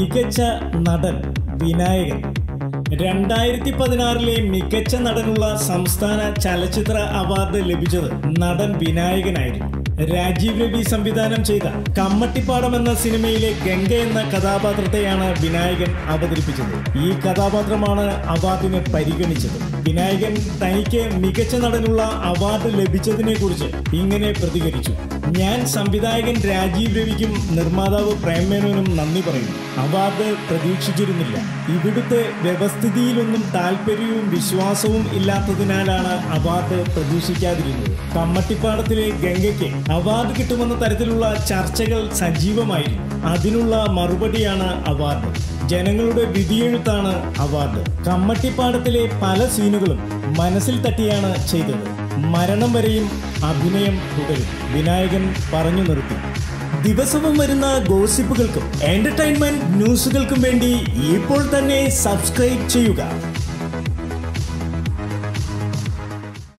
മികച്ച നടൻ വിനായകൻ. 2016 മികച്ച നടനുള്ള സംസ്ഥാന ചലച്ചിത്ര അവാർഡ് ലഭിച്ചത് നടൻ വിനായകനായിരുന്നു. രാജീവ് രവി സംവിധാനം ചെയ്ത കമ്മട്ടിപ്പാടം എന്ന സിനിമയിലെ ഗംഗ എന്ന കഥാപാത്രത്തെയാണ് വിനായകൻ അവതരിപ്പിച്ചത്. ഈ കഥാപാത്രമാണ് അവാർഡിന് പരിഗണിച്ചത്. വിനായകൻ തനിക്ക് മികച്ച നടനുള്ള അവാർഡ് ലഭിച്ചതിനെ കുറിച്ച് ഇങ്ങനെ പ്രതികരിച്ചു: ഞാൻ സംവിധായകൻ രാജീവ് രവിക്കും നിർമ്മാതാവ് പ്രേംമേനോനും നന്ദി പറയുന്നു. അവാർഡ് പ്രതീക്ഷിച്ചിരുന്നില്ല. ഇവിടുത്തെ വ്യവസ്ഥിതിയിലൊന്നും താല്പര്യവും വിശ്വാസവും ഇല്ലാത്തതിനാലാണ് അവാർഡ് പ്രതീക്ഷിക്കാതിരുന്നത്. കമ്മട്ടിപ്പാടത്തിലെ ഗംഗയ്ക്ക് അവാർഡ് കിട്ടുമെന്ന തരത്തിലുള്ള ചർച്ചകൾ സജീവമായിരുന്നു. അതിനുള്ള മറുപടിയാണ് അവാർഡ്. ജനങ്ങളുടെ വിധിയെഴുത്താണ് അവാർഡ്. കമ്മട്ടിപ്പാടത്തിലെ പല സീനുകളും മനസ്സിൽ തട്ടിയാണ് ചെയ്തത്. മരണം വരെയും അഭിനയം തുടരും. വിനായകൻ പറഞ്ഞു നിർത്തി. ദിവസവും വരുന്ന ഗോസിപ്പുകൾക്കും എന്റർടൈൻമെന്റ് ന്യൂസുകൾക്കും വേണ്ടി ഇപ്പോൾ തന്നെ സബ്സ്ക്രൈബ് ചെയ്യുക.